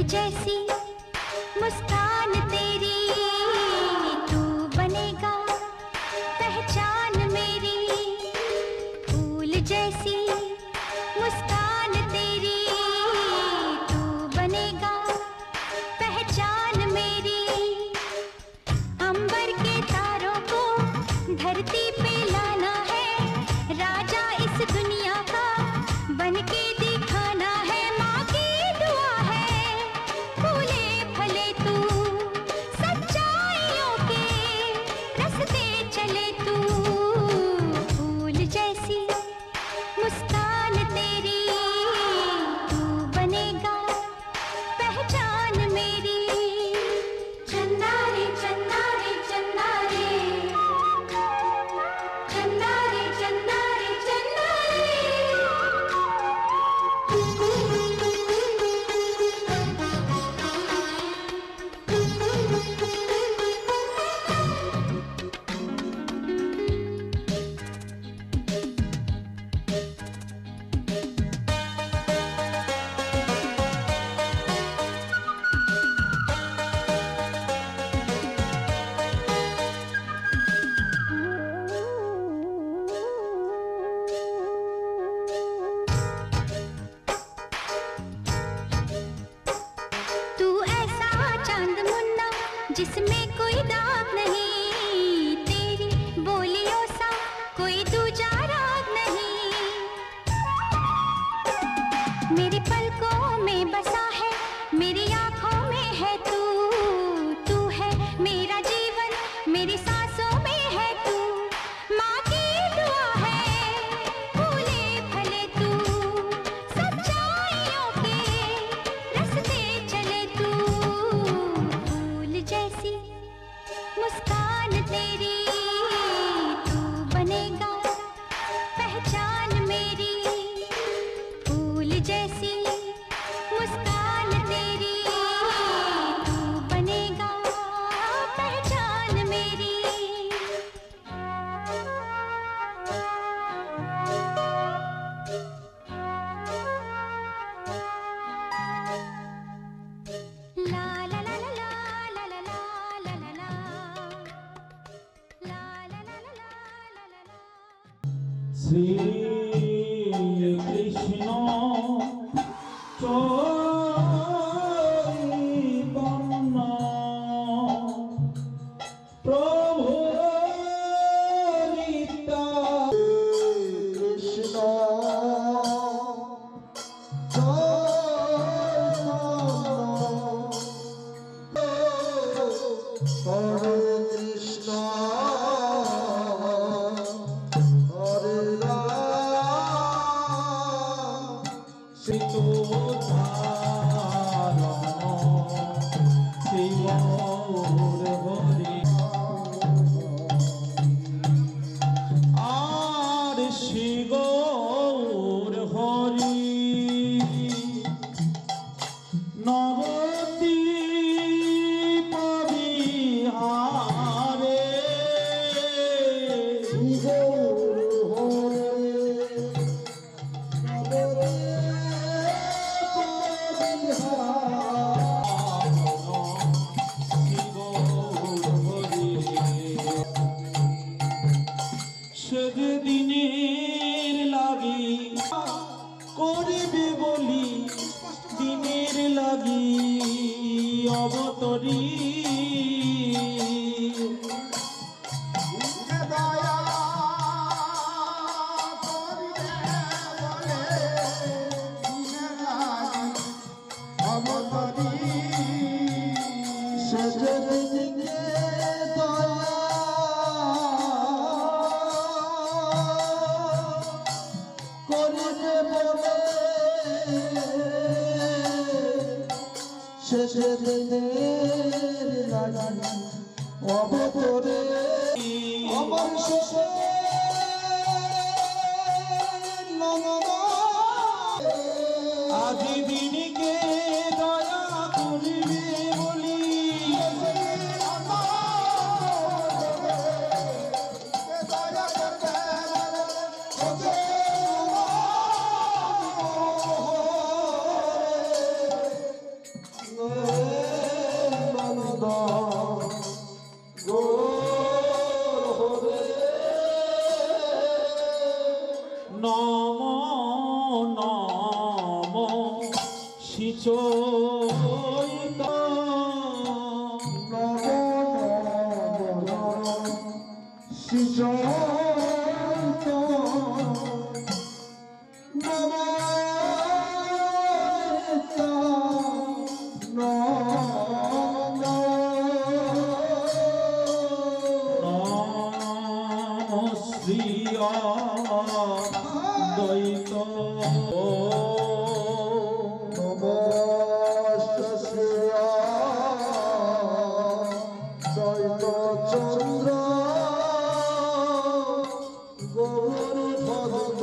जैसी मुस्कान तेरी, तू बनेगा पहचान मेरी। फूल जैसी मुस्कान तेरी, तू बनेगा पहचान मेरी। अंबर के तारों को धरती पे लाना है, राजा इस दुनिया का बनके दिखाना है। माँ की दुआ है फूले फले तू, सच्चाइयों के रास्ते चले तू। फूल जैसी मुस्कान तेरी, तू बनेगा पहचान मेरी। चंदा रे चंदा रे चंदा रे, चंदा रे चंदा रे चंदा रे। तू ऐसा चांद मुन्ना जिसमें कोई दाग नहीं, तेरी बोलियों सा कोई दूजा राग नहीं। मेरी पलकों में बसा है, मेरी आंखों में है तू। तू है मेरा जीवन, मेरी सांसों में है तू। माँ की दुआ है फूले फले तू, सच्चाइयों के रास्ते चले तू। फूल जैसी मुस्कान तेरी, तू बनेगा पहचान मेरी। फूल जैसी मुस्कान तेरी, तू बनेगा पहचान मेरी। ला ला ला ला ला ला ला ला ला ला ला, ला ला ला ला ला ला ला ला। श्री कृष्ण चैतन्य प्रभु नित्यानंद। कृष्ण हरे कृष्ण हरे राम सीतोधारण शिव हरि আর শ্রী গৌর হরি নবদ্বীপ বিহারে। সেদিনের লাগি করিবে বলি, দিনের লাগি অবতরী। দয়া করিবে বলে দিনের লাগি অবতরী। সেদিনে দয়া করিবে বলে শেষে দিনের লাগি অবতরে। আমার শেষে আজি দিনকে দয়া করিবে বলি, দয়া করবে নম নম শিচৈত নম শ্রী দ্বৈত চন্দ্র গৌর ভক্ত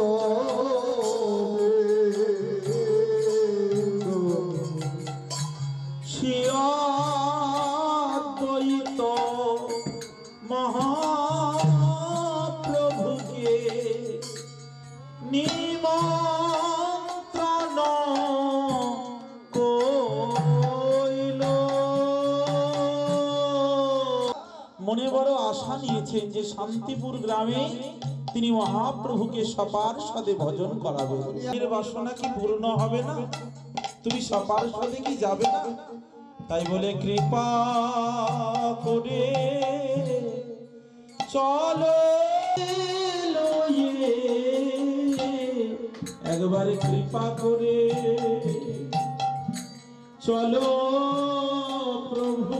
শ্রীদ্বৈত মহাপ্রভুকে নিমন্ত্রণ কইল। মনে বড় আশা নিয়েছেন যে শান্তিপুর গ্রামে তিনি মহাপ্রভুকে সপার্ষদে ভজন করাবেন। এর বাসনা কি পূর্ণ হবে না? তুমি সপার্ষদে কি যাবে না? তাই বলে কৃপা করে চলো লয়ে, একবারে কৃপা করে চলো প্রভু।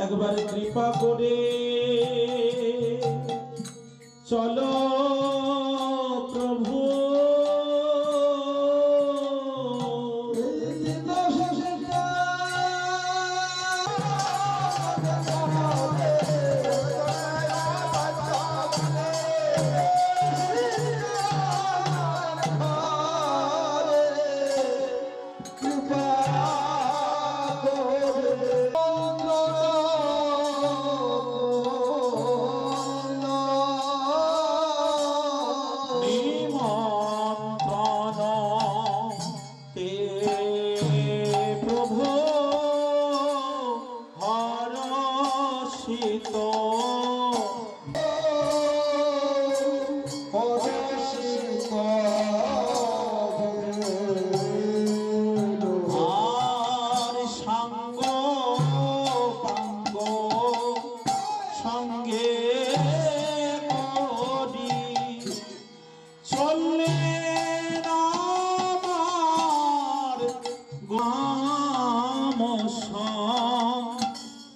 একবার কৃপা করে চলো প্রভু। আর সাঙ্গ পাঙ্গ সঙ্গে করি চললে আমার গাম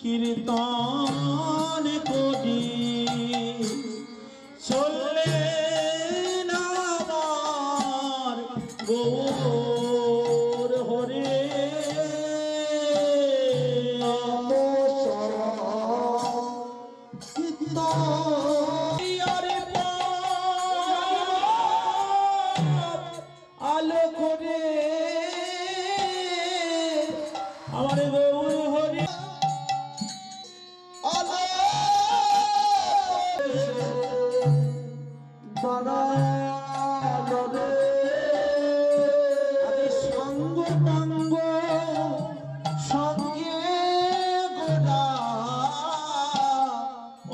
কীর্তন করি চললে আমার গৌর হরে আলো করে আমার গৌর হরে সঙ্গ পাঙ্গ সঙ্গে গোড়া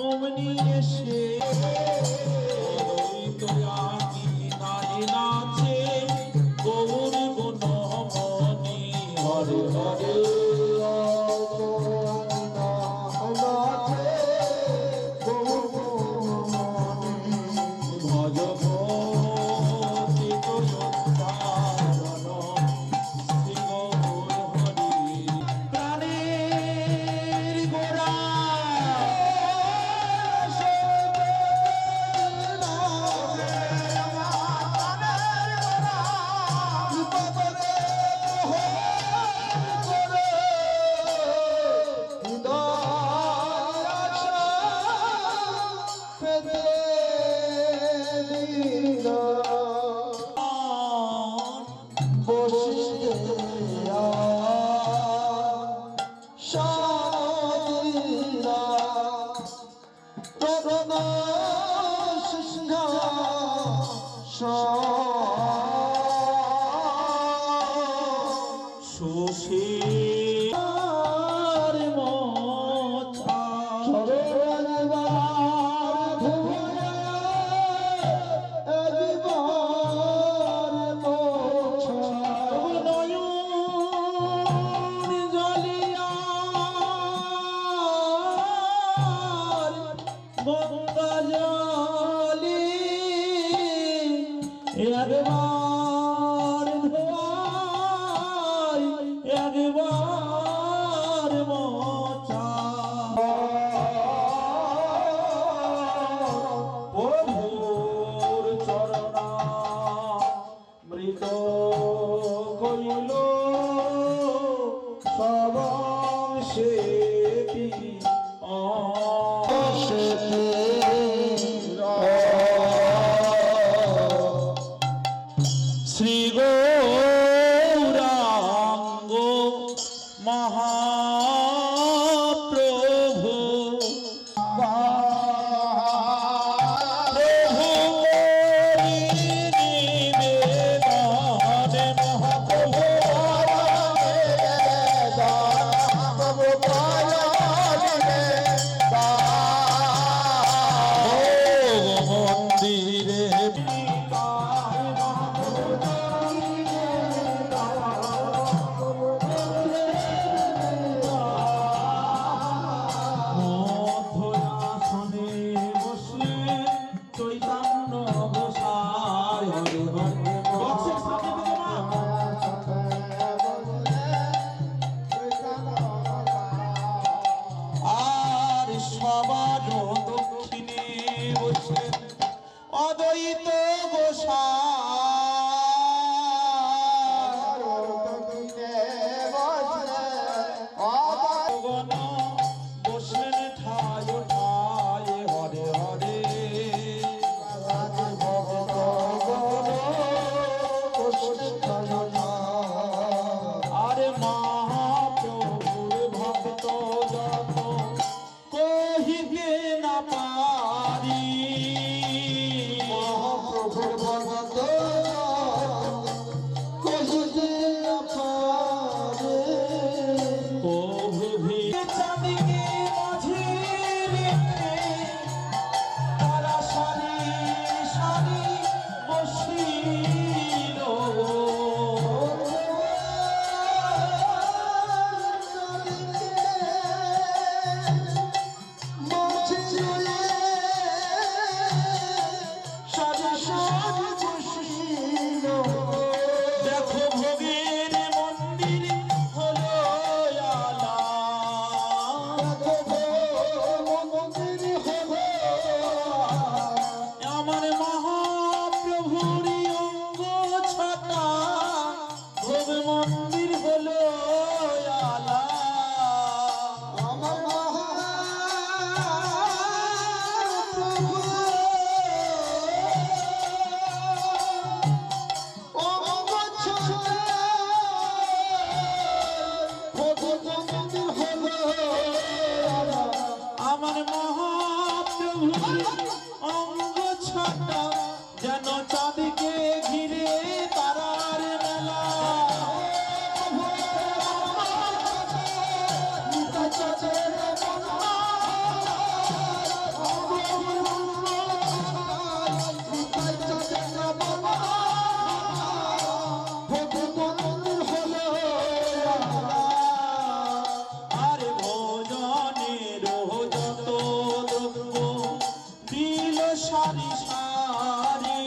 অমনি এসে নাচে গৌর গুণ মনি হরে হরে করে শারদীরা রত্ন সুশীলার মোছা একবার ধোয়াই একবার মোছা প্রভুর চরণা মৃত কইল সবংশে শ্রী গৌরাঙ্গ মহাপ্রভু প্রভু নিবেদনে মহাপ্রভু মন্দিরে আর সবার দক্ষিণে বসে অদ্বৈত গোসাই বসলেন ঠায় ঠায় হরে হরে আরে মহাপ্রভুর ভক্ত যত কহিতে না পারি মহাপ্রভুর ভক্ত কহিতে না পারে প্রভু চাঁদিকে মাঝে রেখে তারা সারি সারি বসিল দেখো ভোগের মন্দির হলো আলা আমার মহাপ্রভুর অঙ্গ ছটা ভোগ মন্দির হলো আলা আমার মহাপ্রভুর অঙ্গ ছটা যেন চাঁদকে ঘিরে তারার মেলা আর ভোজনের যত দ্রব্য দিল সারি সারি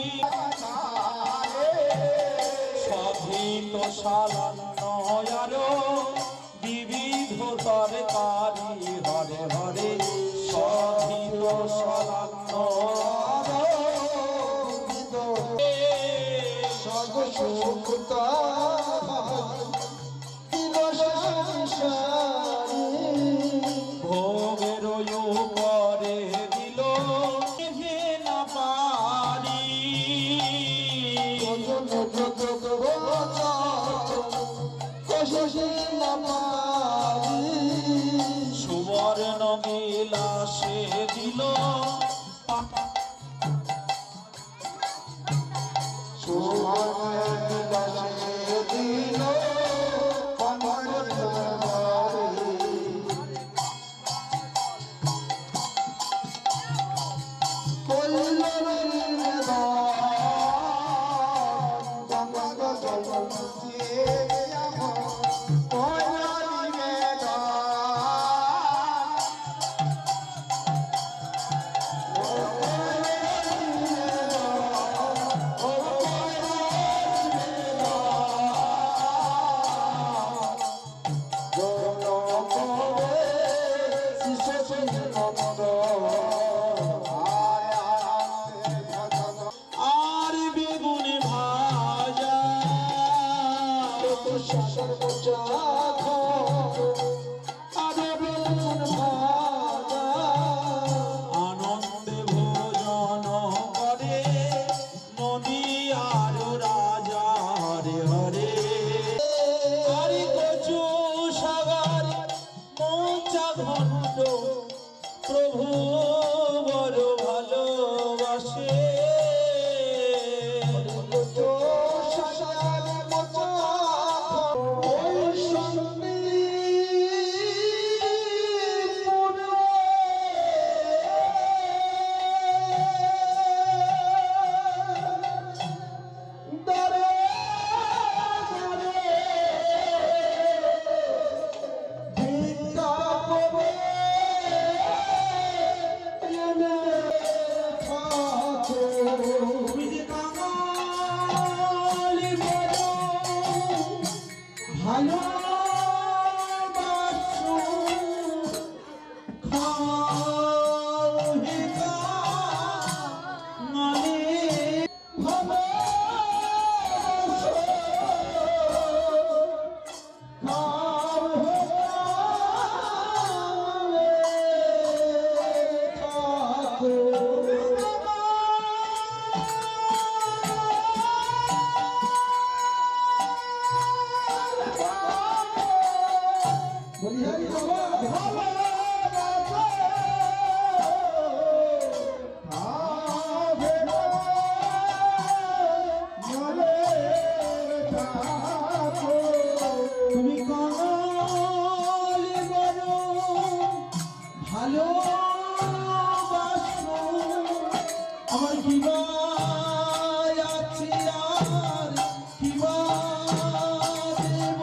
সভিত সালান্নয়ার বিবিধ তরকারি হরে হরে সভিত সালান্ন ভোগের করে দিল হে না পারি কশি না পারি বিলাসে দিল সুবনে বিলাসে দিল আমার দরবারে কল্যাণের নিদান গঙ্গ জলন্তি আমার কল্যাণী আর বেগুন ভাজা আনন্দে ভোজন করে নদী আর রাজা হরে হরে আরে কচু সাগর মৌচা ঘণ্ট প্রভু বড় ভালোবাসে তুমি যে কাঙালি বড় ভালোবাসো খাও হে কাঙালি ভালোবাসো খাও হে তুমি কাঙালি বড় ভালোবাসো আমার কিবা আছে আর কিবা দেব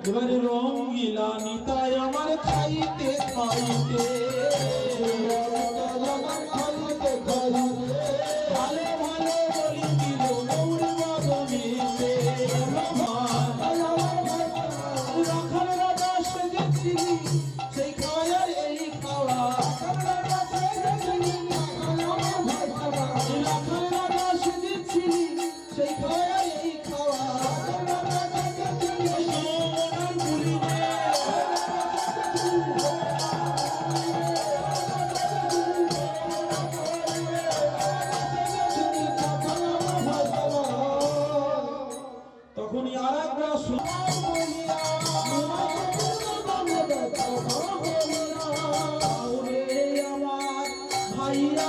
এবারে রঙ্গিলা নিতাই আমার খাইতে খাইতে ভালো ভালো বলি দিল গৌর বাগনিতে রাখাল রাজা সেজেছিলি সেই খাওয়ার এই খাওয়া রাখাল রাজা সেজেছিলি সেই খাওয়ার এই খাওয়া তখনই আর একবার আমার ভাইয়া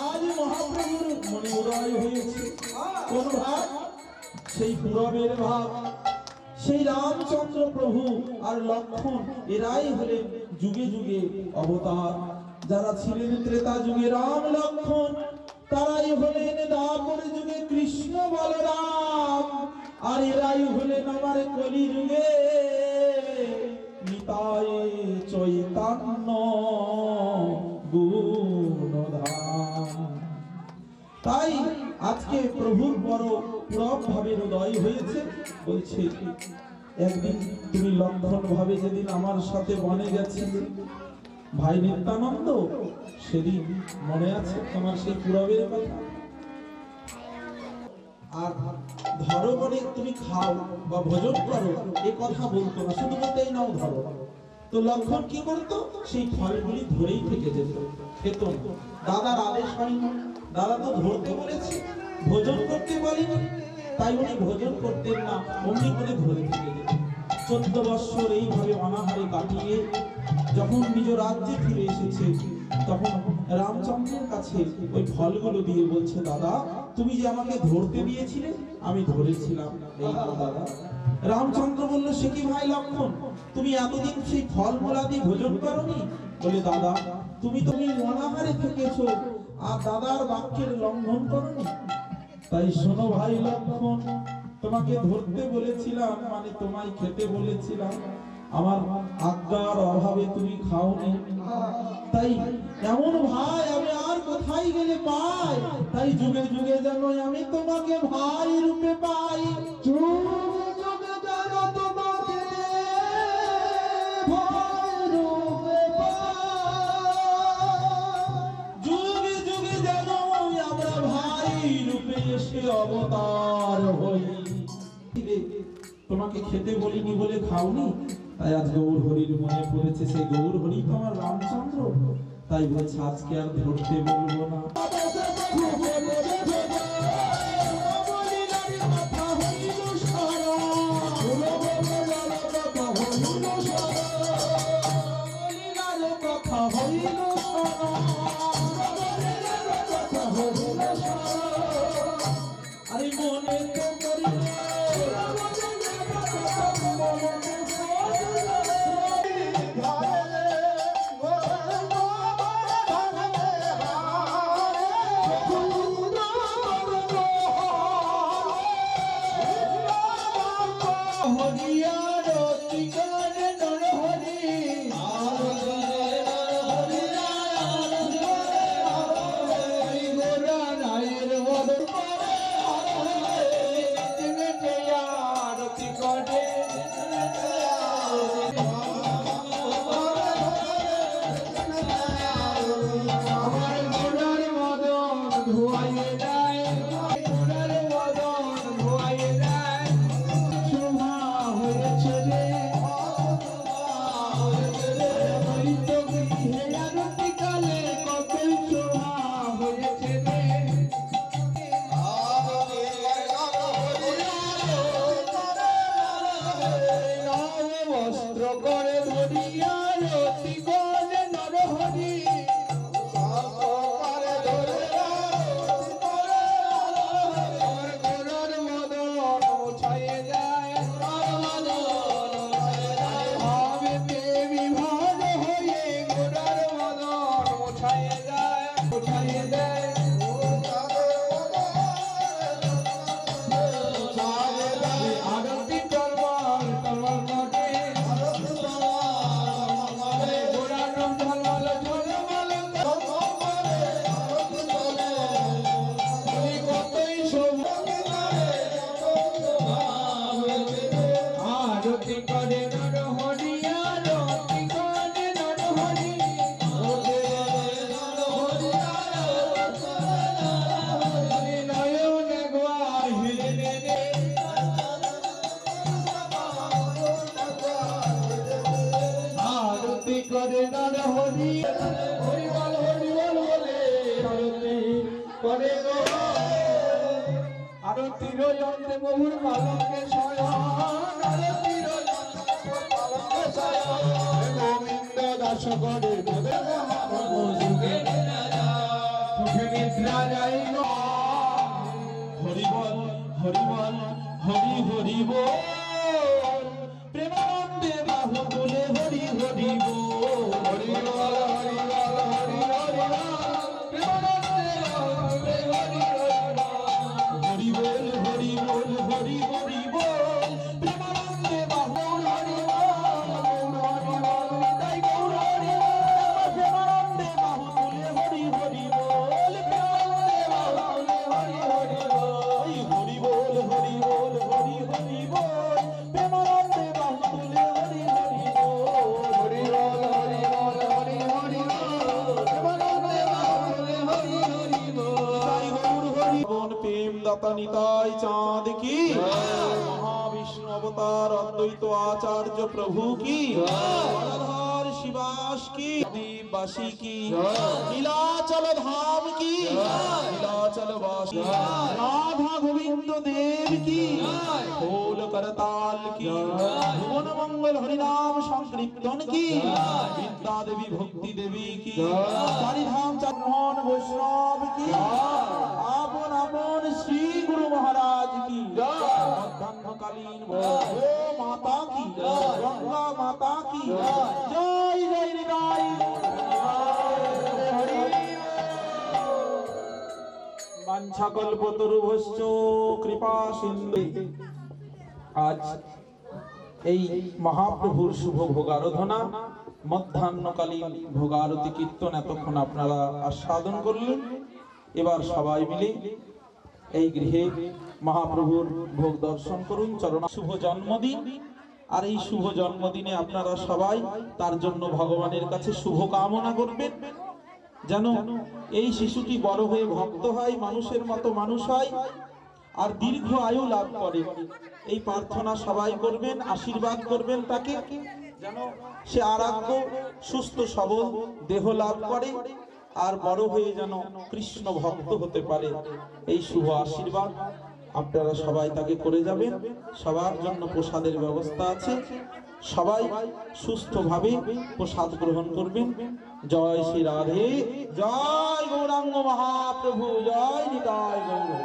আজ মহাপ্রভুর মনে উদয় হয়েছে কোন ভাব সেই পূরবের ভাব সেই রামচন্দ্র প্রভু আর লক্ষ্মণ এরাই হলেন যুগে যুগে অবতার যারা ছিলেন ত্রেতা যুগে রাম লক্ষ্মণ তারাই হলেন দ্বাপর যুগে কৃষ্ণ বলরাম, আর এরাই হলেন আমার কলি যুগে নিতাই চৈতন্য গুণধাম। তাই আজকে প্রভুর বড় পুরব ভাবে হৃদয় হয়েছে। বলছে একদিন তুমি লক্ষণ ভাবে যেদিন আমার সাথে বনে গেছিলে ভাই নিত্যানন্দ, সেদিন মনে আছে তোমার সেই পুরবের কথা? আর ধরো বনে তুমি খাও বা ভোজন করো এ কথা বলতো না, শুধু বলতেই নাও ধরো। তো লক্ষণ কি করতো? সেই ফলগুলি ধরেই থেকে যেত, খেত না। দাদার আদেশ হয়নি, দাদা তো ধরতে বলেছে, ভোজন করতে বলেনি, তাই উনি ভোজন করতেন না, অমনি করে ধরে থেকে যেত। 14 বৎসর এইভাবে অনাহারে কাটিয়ে যখন নিজ রাজ্যে ফিরে এসেছে, তখন রামচন্দ্রের কাছে ওই ফলগুলো দিয়ে বলছে, দাদা তুমি যে আমাকে ধরতে দিয়েছিলে আমি ধরেছিলাম, এই নাও দাদা। রামচন্দ্র বলল, সে কি ভাই লক্ষণ, তুমি এতদিন সেই ফলমূলাদি ভোজন করনি? বলে, দাদা তুমি অনাহারে থেকেছো আর দাদার বাক্যের লঙ্ঘন করনি। তাই শোনো ভাই লক্ষণ, তোমাকে ধরতে বলেছিলাম মানে তোমায় খেতে বলেছিলাম, আমার আজ্ঞার অভাবে তুমি খাওনি। তাই এমন ভাই আমি আর কোথায় গেলে পাই? তাই যুগে যুগে যেন আমি তোমাকে ভাই রূপে পাই। যুগে যুগে যেন তোমাকে ভাই রূপে পাই। যুগে যুগে যেন আমরা ভাই রূপে এসে অবতার হই। তোমাকে খেতে বলিনি বলে খাওনি, তাই আজ গৌর হরির মনে পড়েছে, সেই গৌর হরি তো আমার রামচন্দ্র। তাই বলছে আজকে আর ধরতে বলবো না। আরে মনে তো করি বহুর পালকে গোবিন্দ দাস করে নিদ্রা যাইল। হরিবল হরিবল হরি হরিব, প্রেমানন্দে বাহু বলে হরি হরিব, হরিবল হরিবল হরি হরিবল প্রেমানন্দে বাহু বলে দাতা নিতাই চাঁদ কি, মহাবিষ্ণু অবতার অদ্বৈত আচার্য প্রভু কি, গদাধর শিবাস কি, দ্বীপবাসী কি, নীলাচল ধাম কি, নীলাচল বাসী, রাধা গোবিন্দ দেব কি, ফুল করতাল কি, ভুবন মঙ্গল হরিনাম সংকীর্তন কি, বিদ্যা দেবী ভক্তি দেবী কি, চারিধাম চারমোহন বৈষ্ণব কি, আপন আপন শ্রী গুরু মহারাজ কি, মধ্যাহ্নকালীন ও মাতা কি, গঙ্গা মাতা কি, জয় জয় নিতাই বাঞ্ছাকল্পতরুভশ্চ কৃপা সিন্ধু। আজ এই মহাপ্রভুর শুভ ভোগারাধনা, মধ্যাহ্নকালীন ভোগারতি কীর্তন এতক্ষণ আপনারা আস্বাদন করলেন। এবার সবাই মিলে এই গৃহে মহাপ্রভুর ভোগ দর্শন করুন। চরণ শুভ জন্মদিন, আর এই শুভ জন্মদিনে আপনারা সবাই তার জন্য ভগবানের কাছে শুভ কামনা করবেন, যেন এই শিশুটি বড় হয়ে ভক্ত হয়, মানুষের মতো মানুষ হয়, আর দীর্ঘ আয়ু লাভ করে। এই প্রার্থনা সবাই করবেন, আশীর্বাদ করবেন তাকে, যেন সে আরোগ্য সুস্থ সবল দেহ লাভ করে, আর বড় হয়ে যেন কৃষ্ণ ভক্ত হতে পারে। এই শুভ আশীর্বাদ আপনারা সবাই তাকে করে যাবেন। সবার জন্য প্রসাদের ব্যবস্থা আছে, সবাই সুস্থভাবে প্রসাদ গ্রহণ করবেন। জয় শ্রী রাধে, জয় গৌরাঙ্গ মহাপ্রভু, জয় নিতাই গৌর।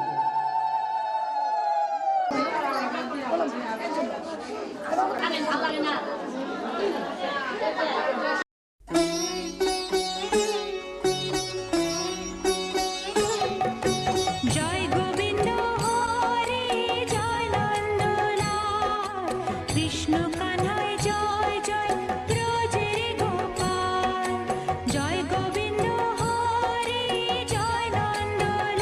জয় গোবিন্দ হরে জয় নন্দলাল, কৃষ্ণ কানায় জয় জয় ব্রজের গোপাল। জয় গোবিন্দ হরে জয় নন্দলাল,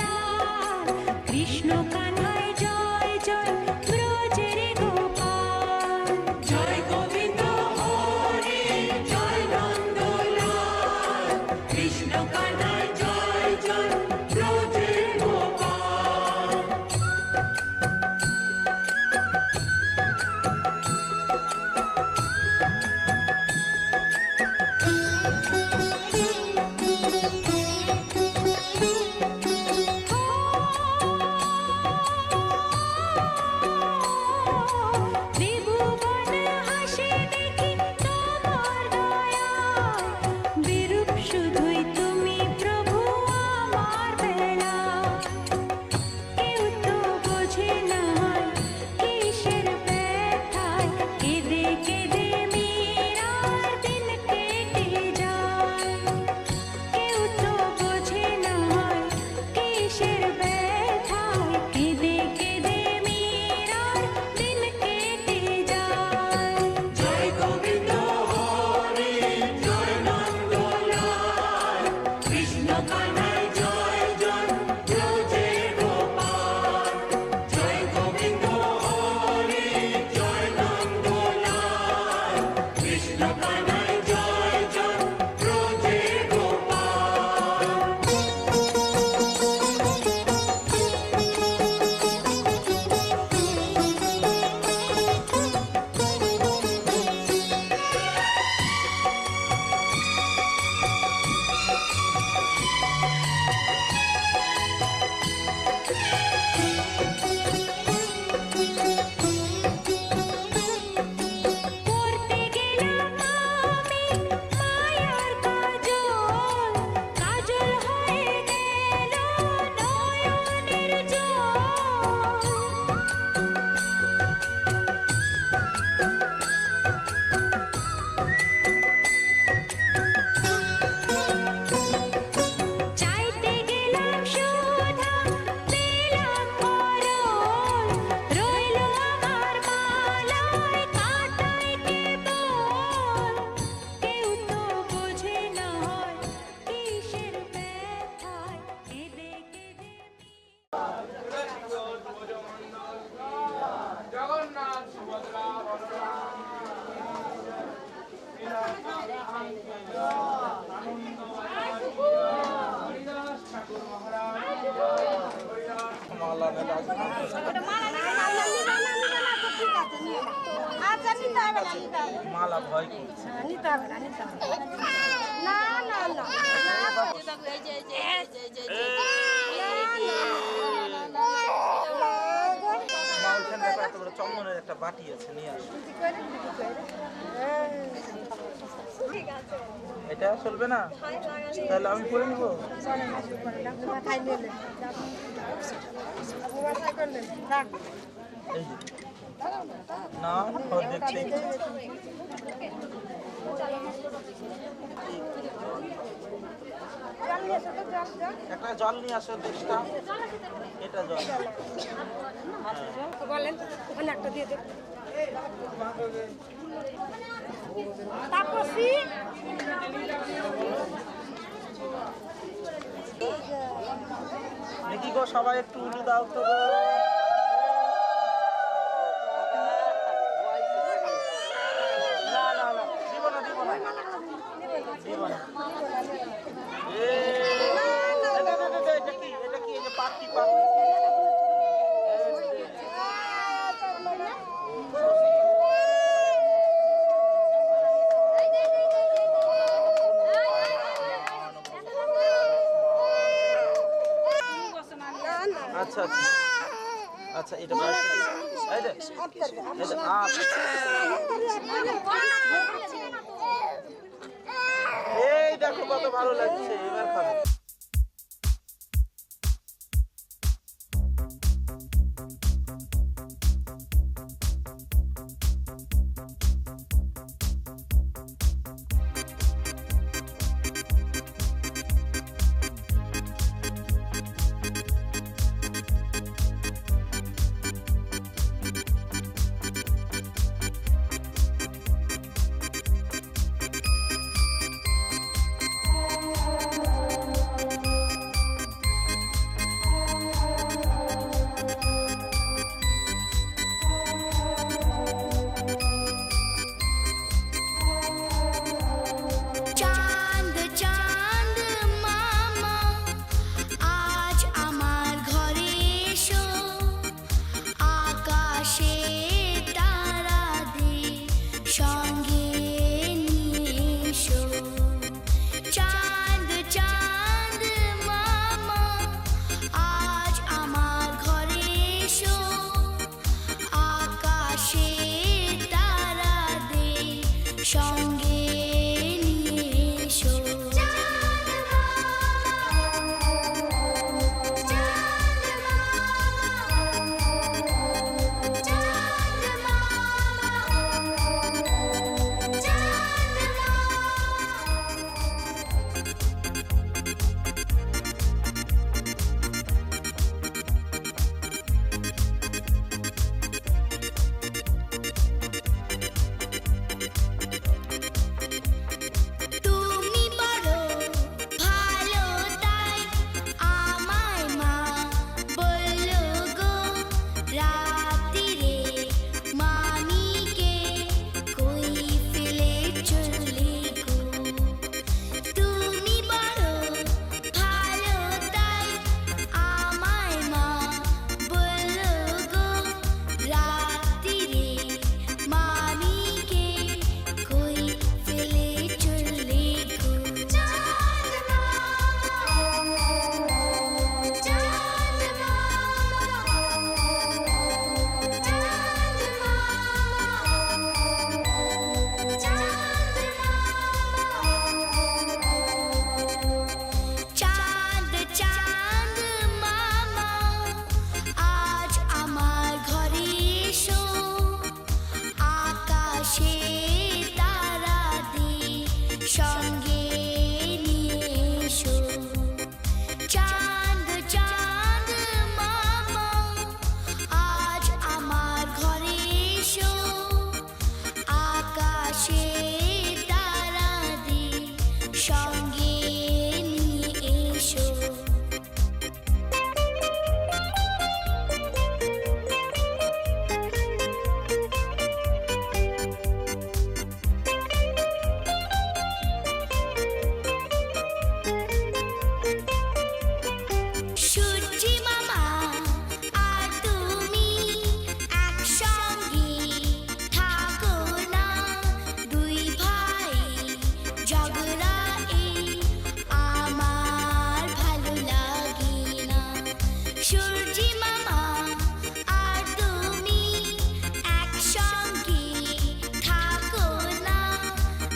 কৃষ্ণ কানায় জয় জয় ব্রজের গোপাল। জয় গোবিন্দ হরে জয় নন্দলাল, কৃষ্ণ কানায় জয় জয় ব্রজের গোপাল। ত্রিভুবন হাসে দেখি তোমার দয়া, বিরূপ শুধুই তুমি প্রভু আমার বেলা। কেউ তো বোঝে না কিসের ব্যথায়, কেঁদে কেঁদে মীরার দিন কেটে যায়। কেউ তো বোঝে না কিসের ব্যথায়, কেঁদে কেঁদে মীরার দিন কেটে যায়। জয় গোবিন্দ হরে জয় নন্দলাল, কৃষ্ণ কানায় জয় জয় ব্রজের গোপাল। জয় গোবিন্দ হরে জয় নন্দলাল, কৃষ্ণ কানায় জয় জয় ব্রজের গোপাল। আচ্ছা নিতে হবে না, নিতে হবে না। মালা ভয় করছে। নিতে হবে না, নিতে হবে না, না না মা ওইখানে দেখো এত বড় চন্দনের একটা বাটি আছে, নিয়ে আসো। এটা চলবে না, তাহলে আমি করে নিবো। এই যে না ওর দেখতে একটা জল নিয়ে আসো দেখটা, এটা জল। বলেন ওখানে একটা দিয়ে দেন। তাপসী দেখি গো সবাই একটু উলু দাও তো গো। না না না দিব না, দিব না, দিব না। এটা কি, এটা কি? এই যে পাখি, পাখি। আচ্ছা আচ্ছা আচ্ছা, এটা বয়স এই যে, এই যে, এই দেখো কত ভালো লাগছে, এবার খাবে। সূর্যি মামা আর তুমি একসঙ্গে থাকো না,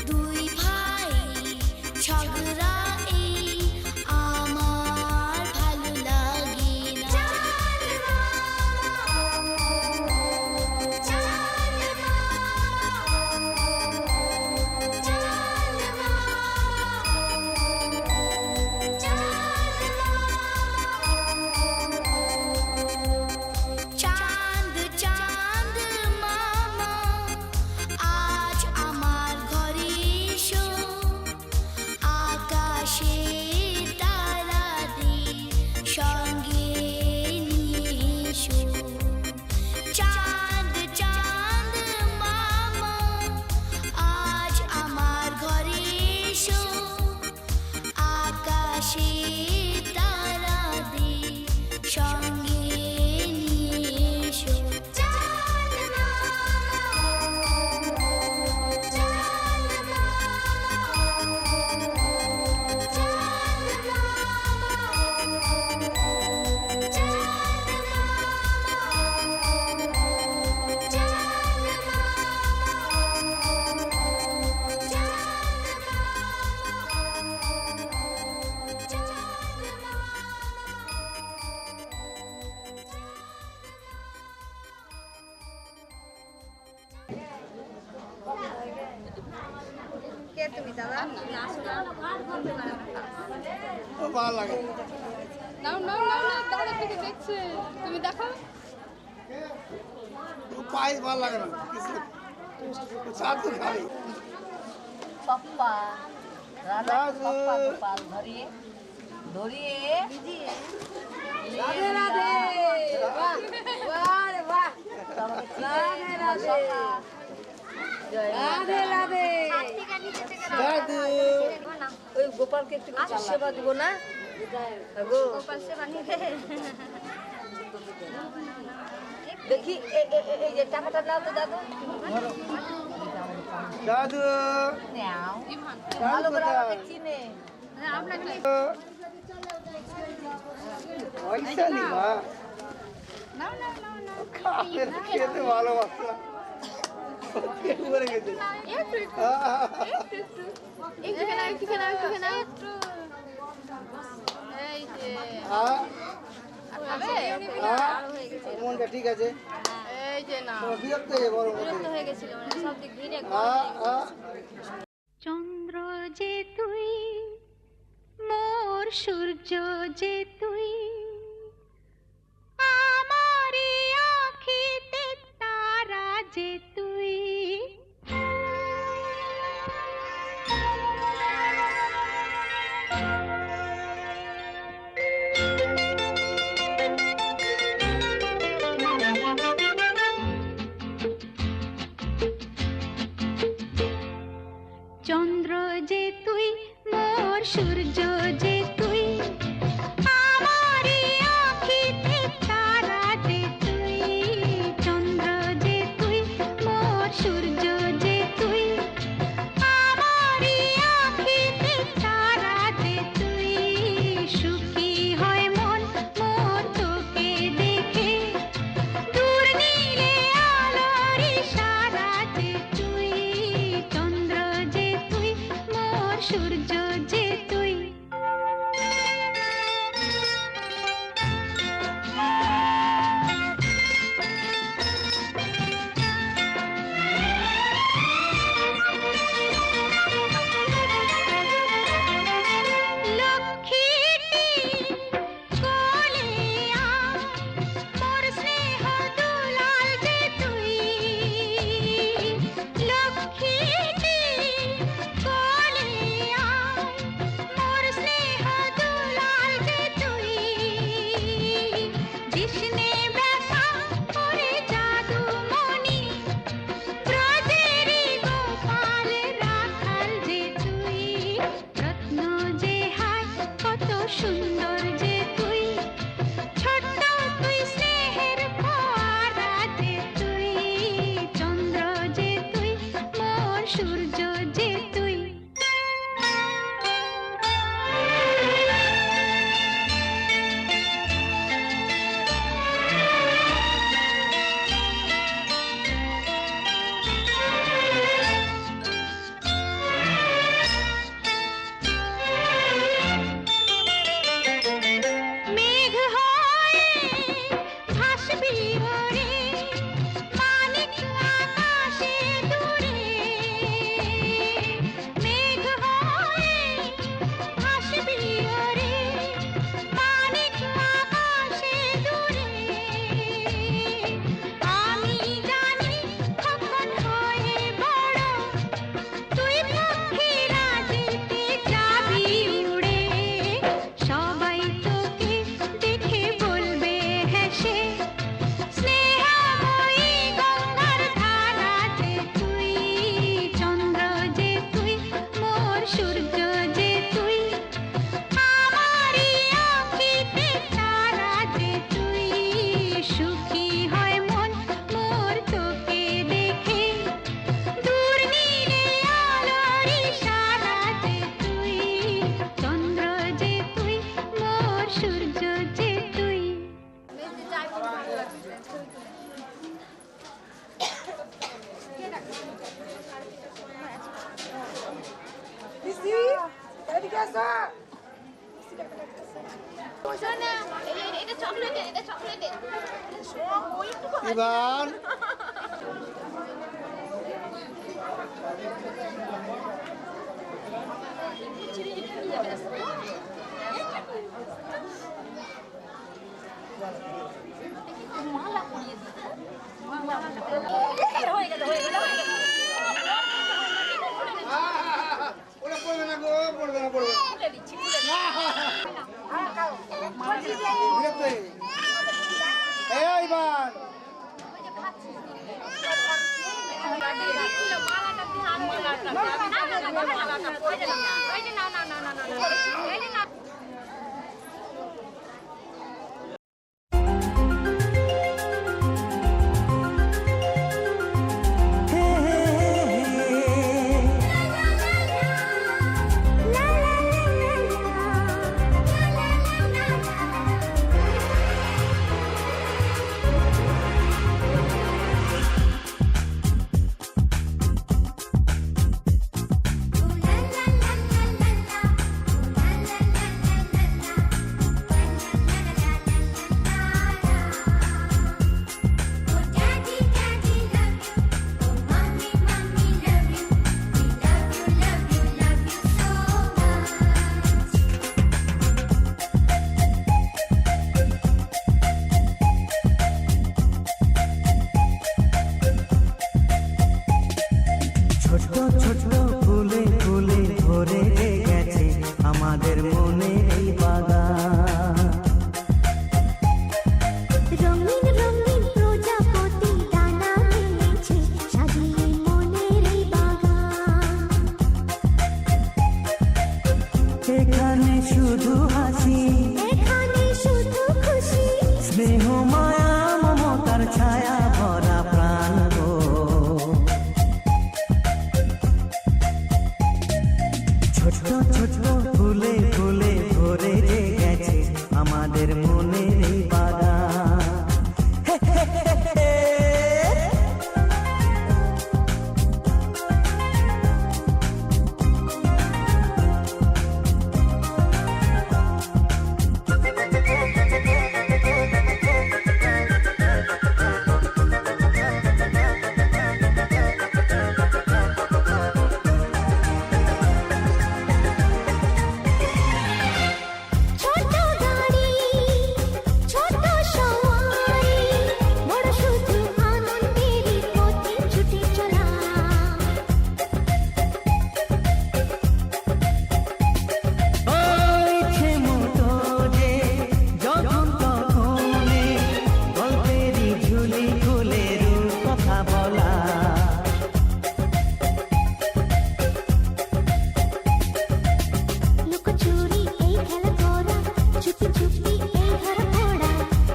দুই ভাই ঝগড়া এই আমার ভালো লাগে না। চাঁদ চাঁদ মামা আজ আমার ঘরে এসো, আকাশে তারাদের সঙ্গে নিয়ে এসো। চাঁদ চাঁদ মামা আজ আমার ঘরে এসো, আকাশে তারাদের সঙ্গে নিয়ে এসো। চাঁদ কে তুমি দাদা? ভালো লাগে নাও নাও নাও নাও, দাদা থেকে দেখছে, তুমি দেখো। পায়েস ভালো লাগে না কিছু চার তো খাবে पप्पा राधा राधे। पप्पा गोपाल धरिए धरिए রাধে রাধে, বাহ বাহ রে বাহ, রাধে রাধে রাধে রাধে। দাদু ওই গোপালকে একটু সেবা দিব না গো দেখি এই যে টাকাটা নাও তো দাদু দাদু নাও দাদু ভালো করে কোথায়? আমাকে চিনে পয়সা নিবা খাবে না, খেতে ভালোবাসা পেট ভরে গেছে মনটা ঠিক আছে এই যে না, তোমার বিরক্ত হয়ে বড় মধ্যে হয়ে গেছিল মানে সব দিক ঘিরে। চন্দ্র যে তুই, মোর সূর্য যে তুই, আমারি আঁখিতে তারা যে তুই। চন্দ্র যে তুই, মোর সূর্য যে তুই, আমারি আঁখিতে তারা যে তুই। চন্দ্র যে তুই, মোর সূর্য যে তুই, আমারি আঁখিতে তারা যে তুই। সুখী হয় মন মোর তোকে দেখে, দূর নীলে আলোর ইশারা যে তুই। চন্দ্র যে তুই, মোর সূর্য যে তুই। লক্ষ্মীটি কোলে আয়, মোর স্নেহ দুলাল যে তুই। লক্ষ্মীটি কোলে আয়, মোর স্নেহ দুলাল যে তুই। কৃষ্ণে ব্যথা করে জাদুমণি, ব্রজেরি গোপাল রাখাল যে তুই। রত্ন যে হায় কত সুন্দর যে তুই, ছোট্ট তুই স্নেহের ফোয়ারা যে তুই। চন্দ্র যে তুই, মোর সূর্য যে তুই। সূর্য যে তুই। এবার ওরা পড়বে না গো, পড়বে না, পড়বে না। এইবার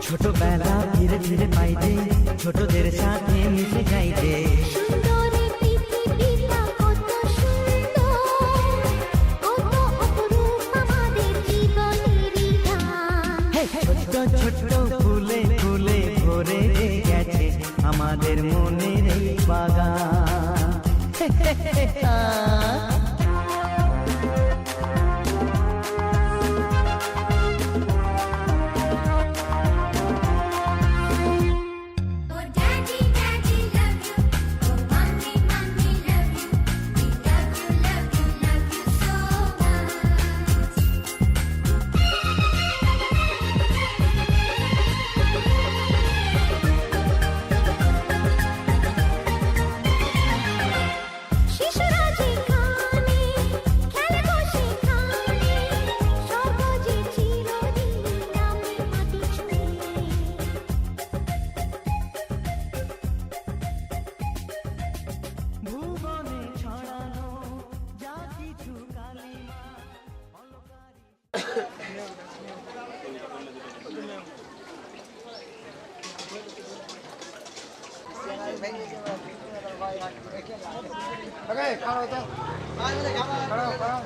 ছোটবেলা ধীরে ধীরে পাইতে ছোটদের সাথে মিশে যাইতে সুন্দরী পৃথিবীটা কত সুন্দর, কত অপরূপ আমাদের জীবনেরই গান। ছোট্ট ছোট্ট ফুলে ফুলে ভরে গেছে আমাদের মনের এই বাগান। Okay, খাও তো। খাও, খাও।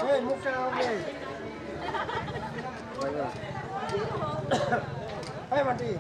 এই মুখটা নামাবে এই মাটি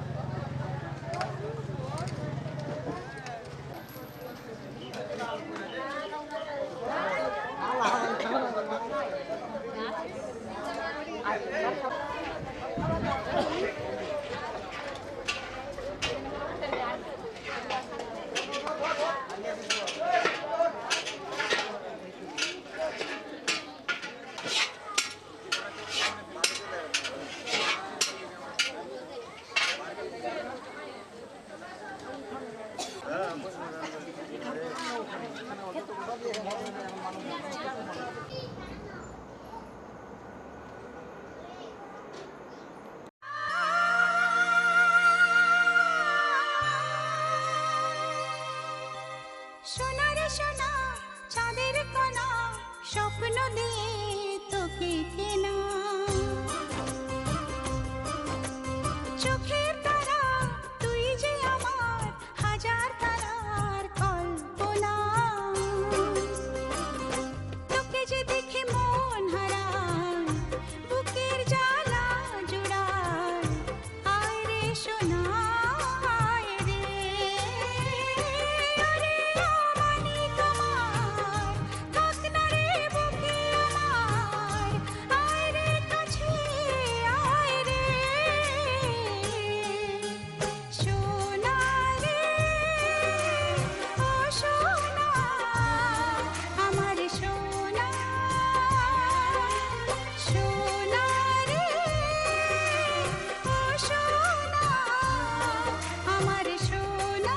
সোনা রে সোনা চাঁদের কোনা স্বপ্ন দিয়ে তোকে কেনা চোখের তারা তুই যে আমার হাজার তারার কল্পনা তোকে যে দেখে মন হারায় বুকের জ্বালা জুড়ায় আয় রে সোনা আয় রে আরে আমানি তোমার থাক না রে বুকে আমার আয় রে কাছে আয় রে সোনা রে ও সোনা আমার সোনা সোনা রে ও সোনা আমার সোনা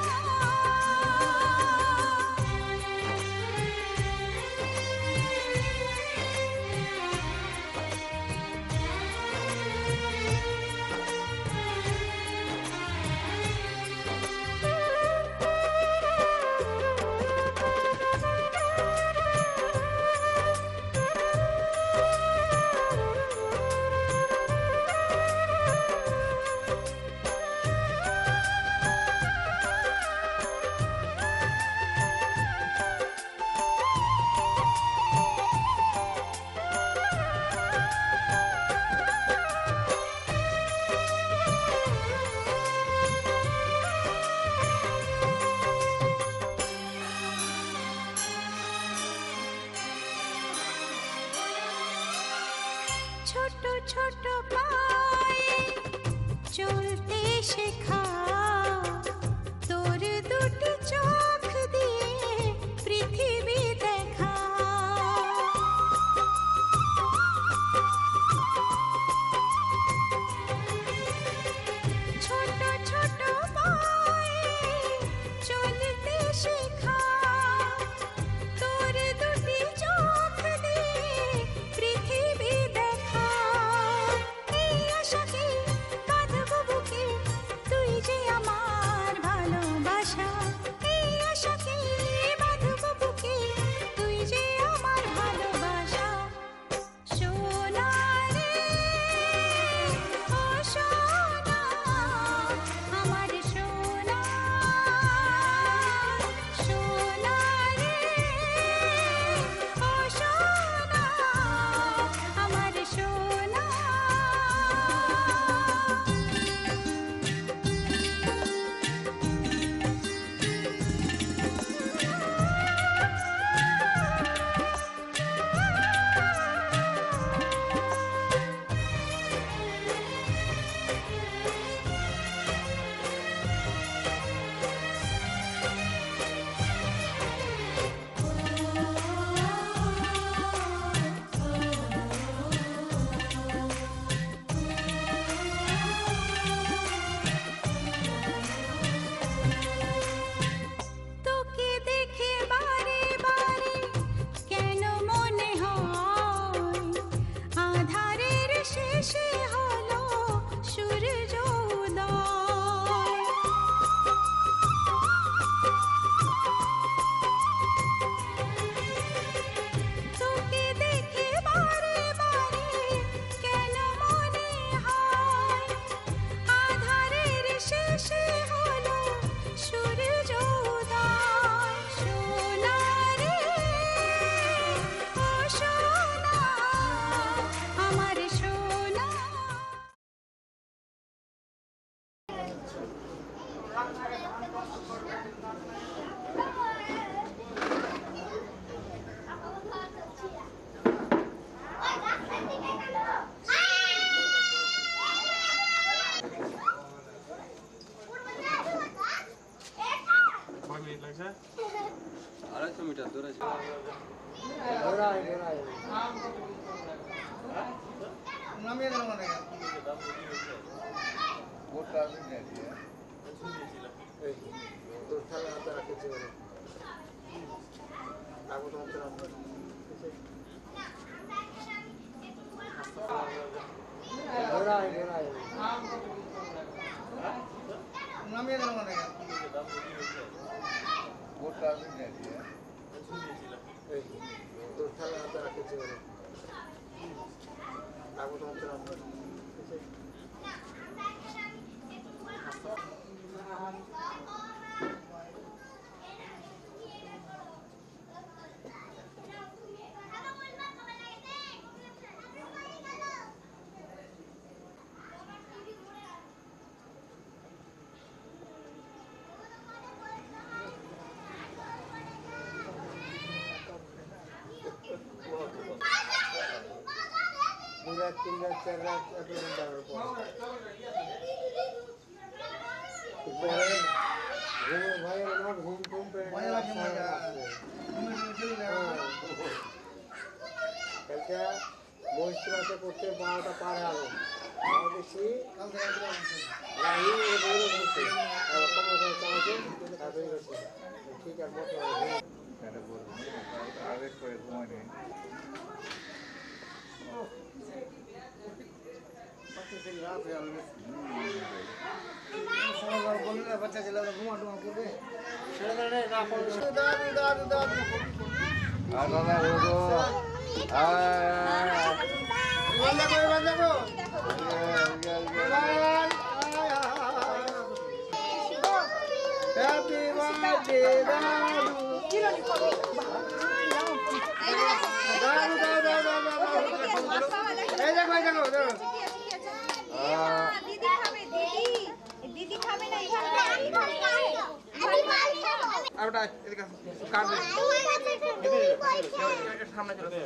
ছোট ছোট পায়ে চলতে শেখা তোর দুটি চোখ দিয়ে পৃথিবী দেখা ছোট ছোট পায়ে চলতে শেখা তোর দুটি চোখ দিয়ে পৃথিবী দেখা এই আশাকে বাঁধবো বুকে তুই যে আমার ভালোবাসা এই নামিয়ে দিলাম মানে ওটা আমি দেখি তোর খেলা হাতে রাখেছে বলে আগো তো হচ্ছে ঘোরাই ঘোরাই নামিয়ে দিলাম মানে ওটা আমি দেখি তোর খেলা হাতে রাখেছে বলে আগো তো হচ্ছে রাত 3 রাত 4 রাত এত দিন যাওয়ার পর ভাই আমার ঘুম ঘুম পেয়ে কালকে মহিষরাতে করতে 12টা পার আলো বেশি ঠিক আছে আগে করে ঘুমাই নেই बच्चा चला घुमा डुमा करबे हैप्पी बर्थडे दीदी खावे ना आउटा এদিকে কাট দে এদিকে সামনে চলে দে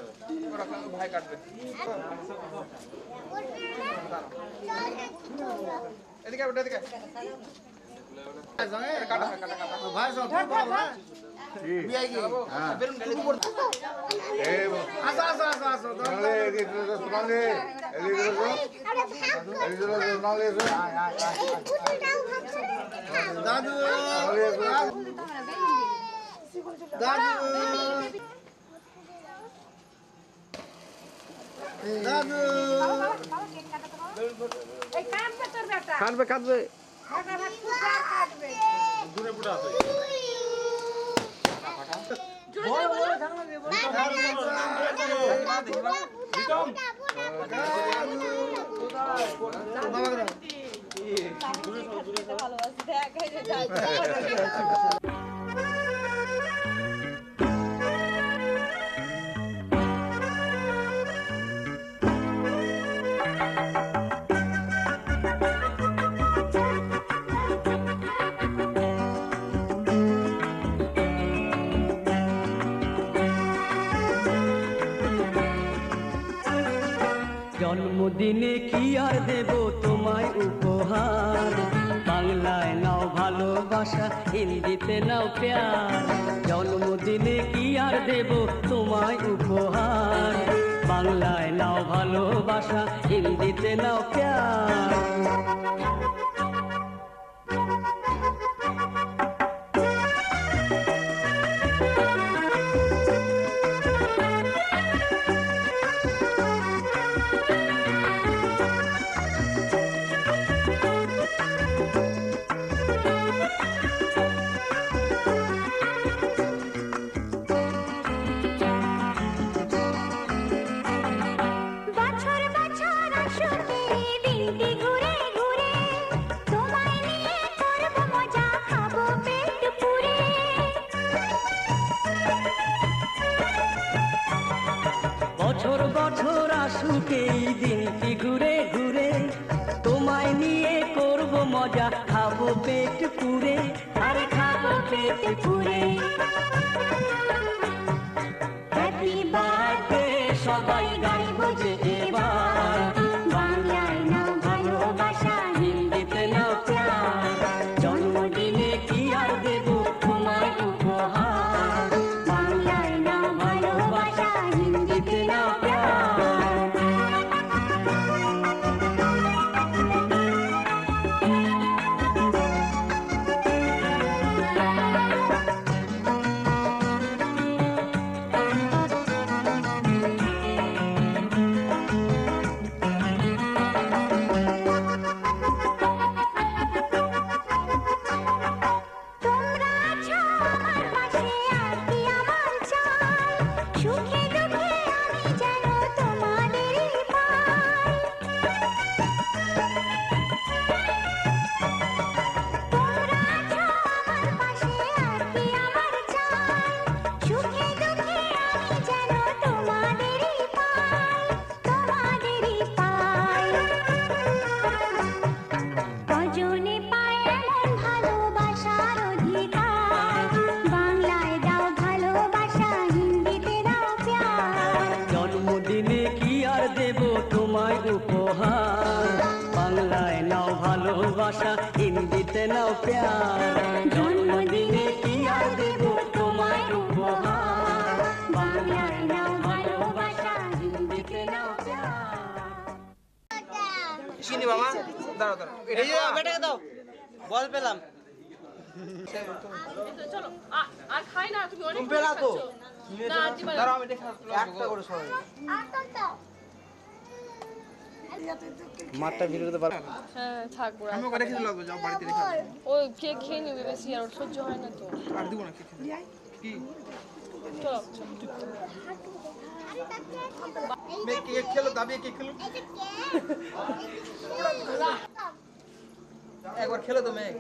ওরা ভাই কাটবে এদিকে ওটা এদিকে কাটা ভাই সব বড় বিআই কি হ্যাঁ বেলুন টুকু পড় এই আসো আসো আসো আসো নালে এদিকে নালে এদিকে এদিকে নালে দাদু দাদু দাদু এই কাটবে তোর বেটা কাটবে কাটবে বেটা ভাত পুরা কাটবে দূরে পুরা আছে জোরে বল ধারণা দে বল ভালোবাসি দেখ এই যে যাই জন্মদিনে কি আর দেব তোমায় উপহার বাংলায় নাও ভালোবাসা হিন্দিতে নাও প্যার জন্মদিনে কি আর দেব তোমায় উপহার বাংলায় নাও ভালোবাসা হিন্দিতে নাও প্যার বছর বছর আসবে দিনটি ঘুরে ঘুরে তোমায় নিয়ে করব মজা খাবো পেট পুরে বছর বছর আসুক এই দিনটি ঘুরে ঘুরে তোমায় নিয়ে করব মজা খাবো পেট পুরে আরে খাবো পেট পুরে হ্যাপি বার্থডে সবাই গাইব যে এবার বাংলায় নাও ভালোবাসা হিন্দিতে নাও প্যার জন্মদিনে কি আর দেব তোমায় উপহার বাংলায় নাও ভালোবাসা হিন্দিতে নাও প্যার নাও প্যার জন্মদিনে কি আর দেব তোমায় উপহার বাংলায় নাও ভালোবাসা হিন্দিতে নাও প্যার চিনি বাবা দাঁড়াও দাঁড়াও এই যে বেটাকে দাও বল পেলাম চলো আর খাই না তুমি অনেক পেলা তো না আন্টি বলে দাঁড়াও আমি দেখে একটা করে সবাই মাঠটা ভিড়তে পারবে হ্যাঁ থাকবো আমি ওকে রেখে দিলাম যাও বাড়িতে রেখে ওই কেক খেয়ে নিবে বেশি আর ওর সহ্য হয় না তো আর দিব না কি চলো মেয়ে কেক খেলো দাবিয়ে কেক খেলো একবার খেলো তো মেয়ে